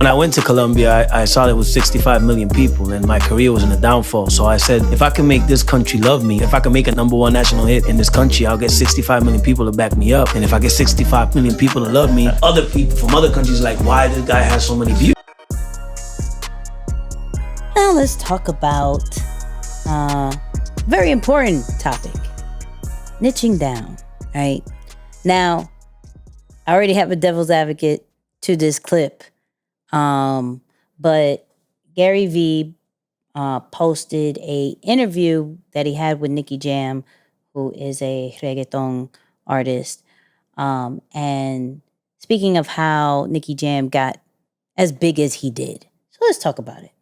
When I went to Colombia, I saw there was 65 million people and my career was in a downfall. So I said, if I can make this country love me, if I can make a #1 national hit in this country, I'll get 65 million people to back me up. And if I get 65 million people to love me, other people from other countries like, why this guy has so many views? Now let's talk about a very important topic, niching down, right? Now, I already have a devil's advocate to this clip. But Gary V posted a interview that he had with Nicky Jam, who is a reggaeton artist. And speaking of how Nicky Jam got as big as he did. So let's talk about it.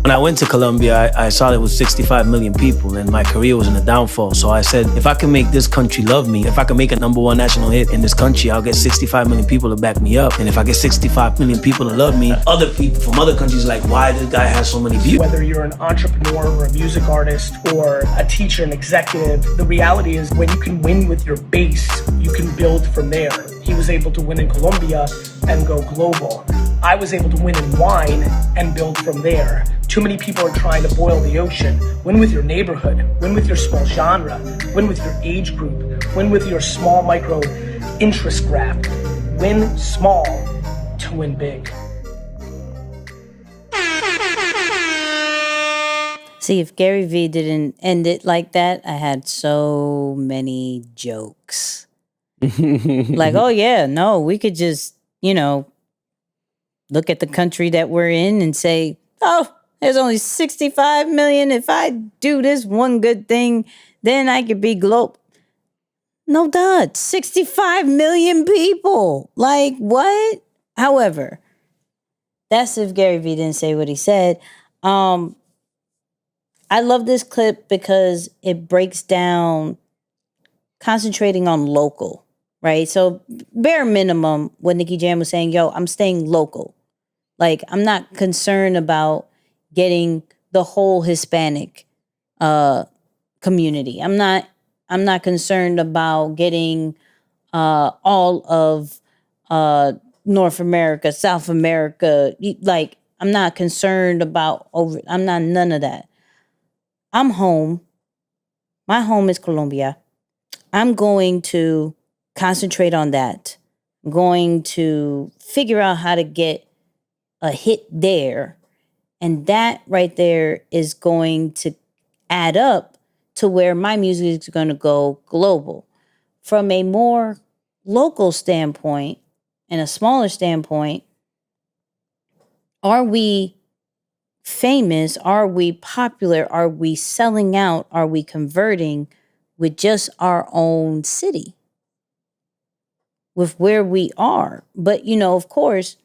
When I went to Colombia, I saw there was 65 million people and my career was in a downfall. So I said, if I can make this country love me, if I can make a #1 national hit in this country, I'll get 65 million people to back me up. And if I get 65 million people to love me, other people from other countries like, why this guy has so many views? Whether you're an entrepreneur or a music artist or a teacher, an executive, the reality is when you can win with your base, you can build from there. He was able to win in Colombia and go global. I was able to win in wine and build from there. Too many people are trying to boil the ocean. Win with your neighborhood, win with your small genre, win with your age group, win with your small micro interest graph. Win small to win big. See, if Gary V didn't end it like that, I had so many jokes. Like, oh yeah, no, we could just, look at the country that we're in and say, oh, there's only 65 million. If I do this one good thing, then I could be global. No duh, 65 million people. Like, what? However, that's if Gary V didn't say what he said. I love this clip because it breaks down concentrating on local, right? So bare minimum, what Nicky Jam was saying, yo, I'm staying local. Like, I'm not concerned about getting the whole Hispanic community. I'm not concerned about getting all of North America, South America. Like, I'm not concerned about I'm not none of that. I'm home. My home is Colombia. I'm going to concentrate on that. I'm going to figure out how to get a hit there. And that right there is going to add up to where my music is going to go global. From a more local standpoint and a smaller standpoint, are we famous? Are we popular? Are we selling out? Are we converting with just our own city? With where we are. But, of course,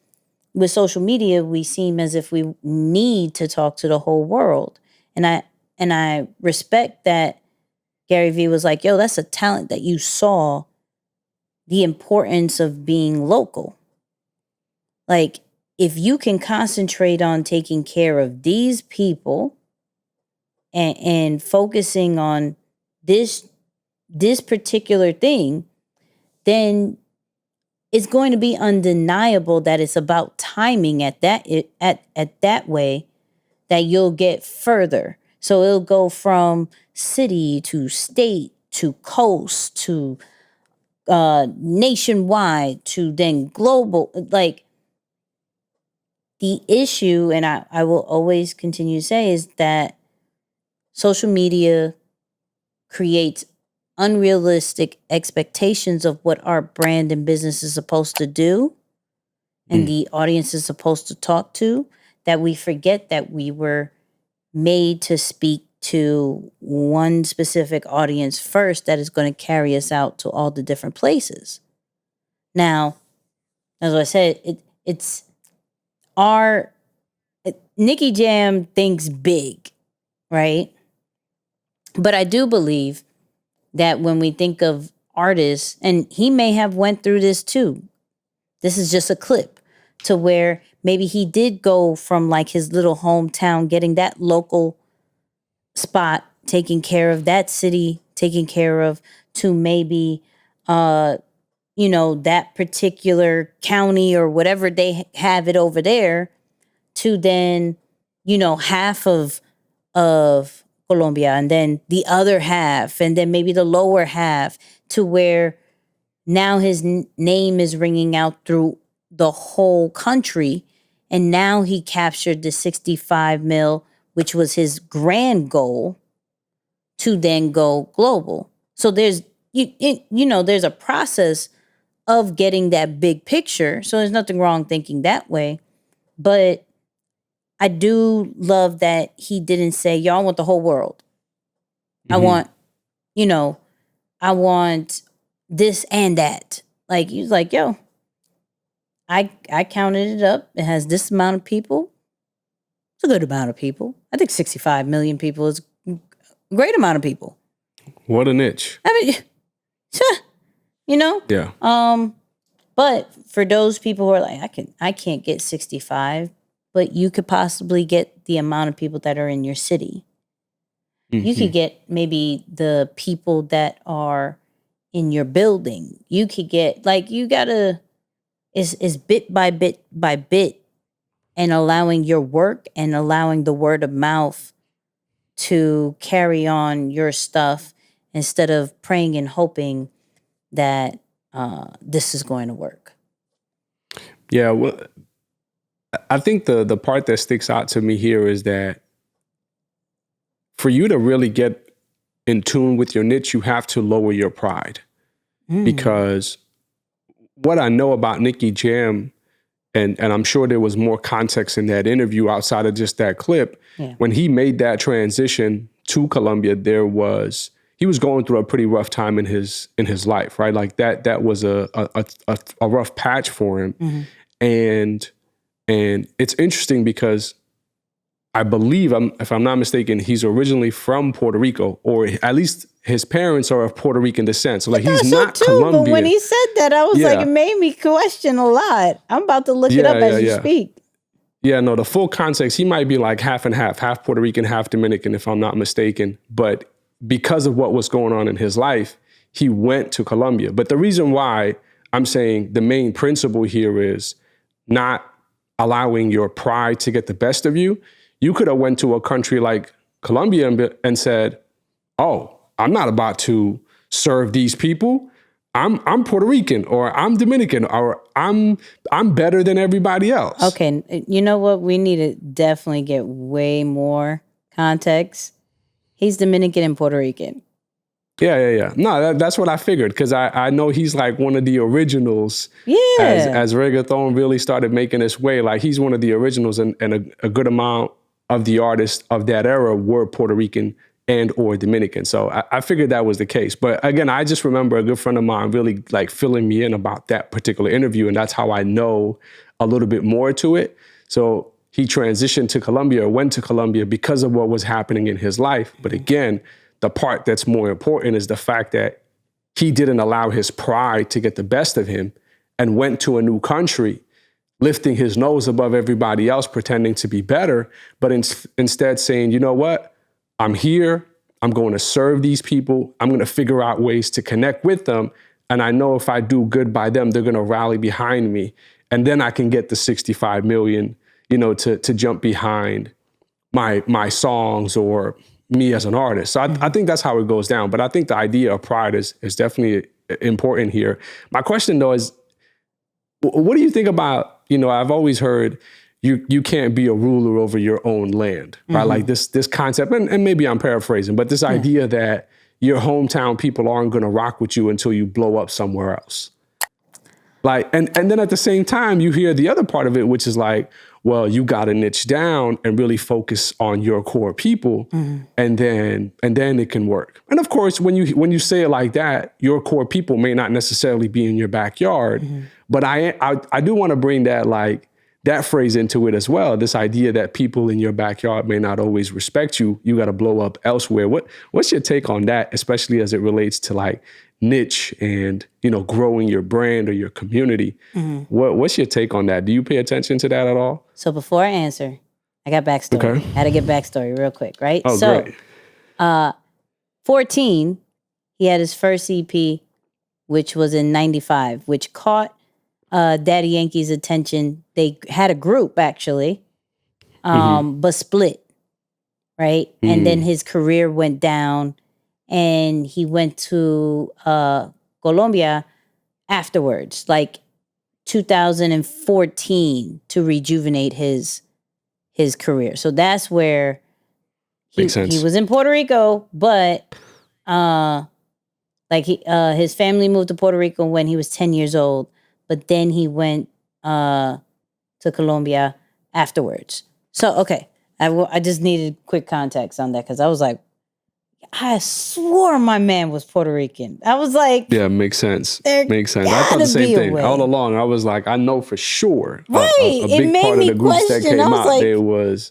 with social media, we seem as if we need to talk to the whole world. And I respect that Gary V was like, yo, that's a talent that you saw the importance of being local. Like, if you can concentrate on taking care of these people and focusing on this particular thing, then it's going to be undeniable that it's about timing at that way that you'll get further. So it'll go from city to state to coast to nationwide to then global. Like, the issue, and I will always continue to say, is that social media creates unrealistic expectations of what our brand and business is supposed to do and the audience is supposed to talk to, that we forget that we were made to speak to one specific audience first that is going to carry us out to all the different places. Now, as I said, it's Nicky Jam thinks big, right? But I do believe that when we think of artists, and he may have went through this too. This is just a clip to where maybe he did go from like his little hometown, getting that local spot, taking care of that city, taking care of, to maybe that particular county or whatever they have it over there to then, half of Colombia and then the other half and then maybe the lower half to where now his name is ringing out through the whole country. And now he captured the 65 mil, which was his grand goal to then go global. So there's, there's a process of getting that big picture. So there's nothing wrong thinking that way. But I do love that he didn't say, yo, I want the whole world. I want, I want this and that. Like, he was like, yo, I counted it up. It has this amount of people. It's a good amount of people. I think 65 million people is a great amount of people. What a niche. I mean, Yeah. But for those people who are like, I can't get 65, but you could possibly get the amount of people that are in your city. You could get maybe the people that are in your building. You could get, like, you gotta, is bit by bit by bit, and allowing your work and allowing the word of mouth to carry on your stuff instead of praying and hoping that this is going to work. Yeah, well, I think the part that sticks out to me here is that for you to really get in tune with your niche, you have to lower your pride. Because what I know about Nicky Jam, and I'm sure there was more context in that interview outside of just that clip, when he made that transition to Colombia, he was going through a pretty rough time in his life, right? Like that was a rough patch for him. And it's interesting because I believe, if I'm not mistaken, he's originally from Puerto Rico, or at least his parents are of Puerto Rican descent. So like he's not Colombian. But when he said that, I was like, it made me question a lot. I'm about to look it up as you speak. Yeah, no, the full context, he might be like half and half Puerto Rican, half Dominican, if I'm not mistaken. But because of what was going on in his life, he went to Colombia. But the reason why I'm saying the main principle here is not allowing your pride to get the best of you. You could have went to a country like Colombia and said, oh, I'm not about to serve these people. I'm Puerto Rican, or I'm Dominican, or I'm better than everybody else. Okay, you know what? We need to definitely get way more context. He's Dominican and Puerto Rican. Yeah. No, that's what I figured, because I know he's like one of the originals. Yeah. As reggaeton really started making its way, like he's one of the originals, and a good amount of the artists of that era were Puerto Rican and or Dominican. So I figured that was the case. But again, I just remember a good friend of mine really like filling me in about that particular interview, and that's how I know a little bit more to it. So he transitioned to Colombia, or went to Colombia, because of what was happening in his life. But again, the part that's more important is the fact that he didn't allow his pride to get the best of him and went to a new country, lifting his nose above everybody else, pretending to be better, but instead saying, you know what? I'm here. I'm going to serve these people. I'm going to figure out ways to connect with them. And I know if I do good by them, they're going to rally behind me. And then I can get the 65 million, to jump behind my songs or me as an artist. So I think that's how it goes down. But I think the idea of pride is definitely important here. My question, though, is what do you think about, I've always heard you can't be a ruler over your own land, right? Like this concept, and maybe I'm paraphrasing, but this idea that your hometown people aren't going to rock with you until you blow up somewhere else. Like, and then at the same time, you hear the other part of it, which is like, well, you got to niche down and really focus on your core people, and then it can work. And of course, when you say it like that, your core people may not necessarily be in your backyard, but I do want to bring that phrase into it as well. This idea that people in your backyard may not always respect you. You got to blow up elsewhere. What's your take on that, especially as it relates to like niche and, growing your brand or your community? What's your take on that? Do you pay attention to that at all? So before I answer, I got backstory. Okay. I had to get backstory real quick, right? Oh, so, great. 14, he had his first EP, which was in 95, which caught Daddy Yankee's attention. They had a group, actually, but split, right? And then his career went down, and he went to Colombia afterwards, like 2014, to rejuvenate his career. So that's where he was in Puerto Rico, but his family moved to Puerto Rico when he was 10 years old, but then he went to Colombia afterwards. So, okay, I just needed quick context on that, because I was like, I swore my man was Puerto Rican. I was like, yeah, makes sense. Makes sense. I thought the same thing. All along, I was like, I know for sure. Right. A big part of the groups that came out, like, there was,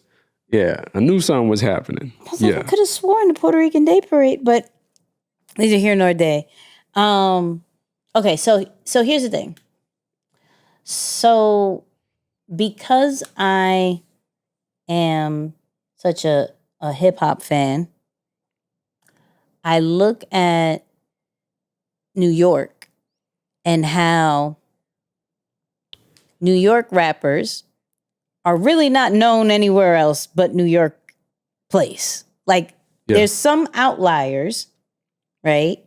I knew something was happening. I was like, I could have sworn the Puerto Rican Day Parade, but neither here nor there. Okay, so here's the thing. So because I am such a hip hop fan, I look at New York and how New York rappers are really not known anywhere else but New York place. Like, there's some outliers, right,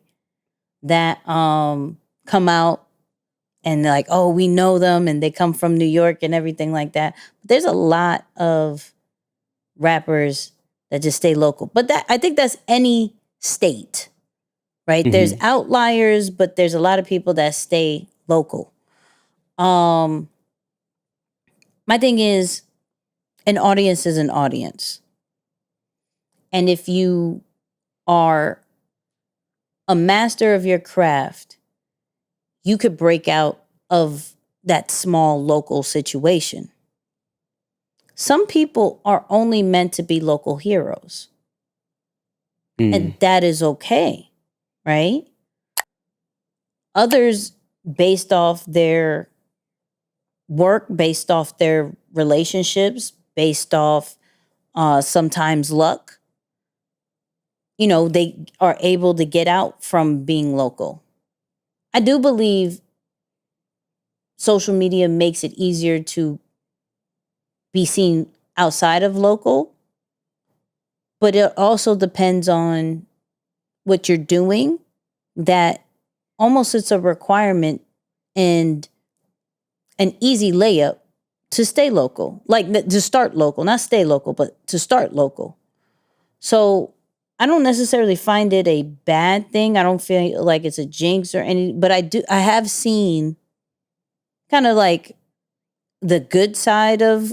that come out and they're like, oh, we know them and they come from New York and everything like that. But there's a lot of rappers that just stay local. But I think that's any state, right? There's outliers, but there's a lot of people that stay local. My thing is, an audience is an audience. And if you are a master of your craft, you could break out of that small local situation. Some people are only meant to be local heroes. And that is okay, right? Others, based off their work, based off their relationships, based off sometimes luck, they are able to get out from being local. I do believe social media makes it easier to be seen outside of local, but it also depends on what you're doing, that almost it's a requirement and an easy layup to stay local, like to start local, not stay local, but to start local. So I don't necessarily find it a bad thing. I don't feel like it's a jinx or any, but I have seen kind of like the good side of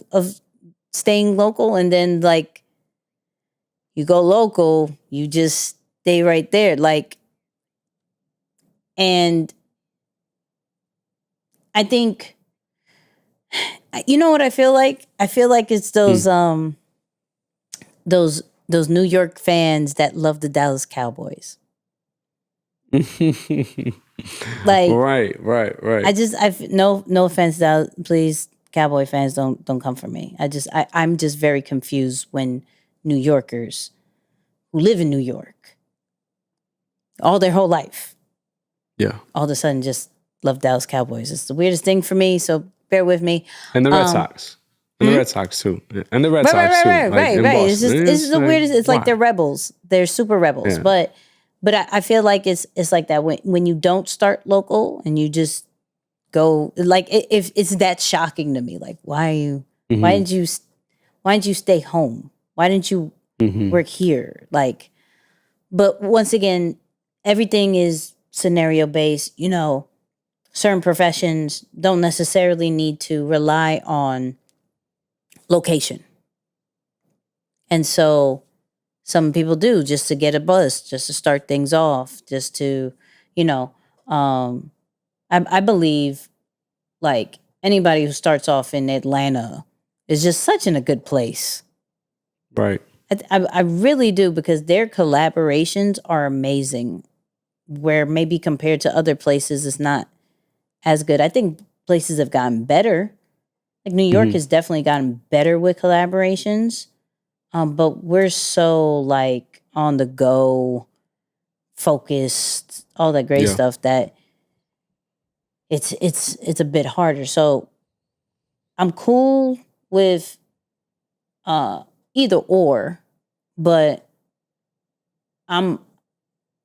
staying local, and then like you go local, you just stay right there. Like, and I think, you know what I feel like? I feel like it's those New York fans that love the Dallas Cowboys. Like, right. No offense, Dallas, please, Cowboy fans, don't come for me. I'm just very confused when New Yorkers who live in New York all their whole life, all of a sudden just love Dallas Cowboys. It's the weirdest thing for me, so bear with me. And the Red Sox. And the Red Sox too. And the Red Sox too. Right. It's the weirdest. It's like they're rebels. They're super rebels. Yeah. But I feel like it's like that when you don't start local and you just go, like, if it's that shocking to me. Like, why didn't you stay home? Why didn't you work here? Like, but once again, everything is scenario based. Certain professions don't necessarily need to rely on location. And so some people do, just to get a buzz, just to start things off, just to, I believe like anybody who starts off in Atlanta is just such in a good place. Right. I really do, because their collaborations are amazing, where maybe compared to other places, it's not as good. I think places have gotten better. Like New York has definitely gotten better with collaborations. But we're so like on the go, focused, all that great stuff that it's a bit harder. So I'm cool with either or, but I'm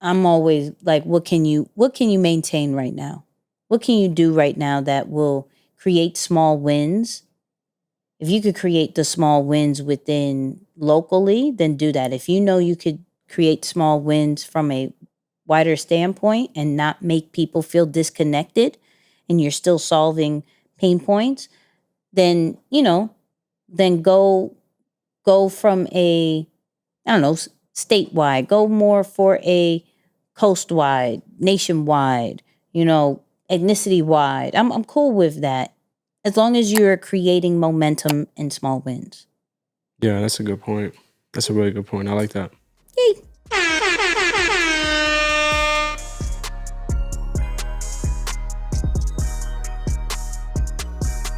always like, what can you maintain right now? What can you do right now that will create small wins? If you could create the small wins within locally, then do that. If you know you could create small wins from a wider standpoint and not make people feel disconnected and you're still solving pain points, then, then go from a, I don't know, statewide, go more for a coastwide, nationwide, ethnicity wide. I'm cool with that as long as you're creating momentum and small wins. Yeah, that's a good point. That's a really good point. I like that. Yay.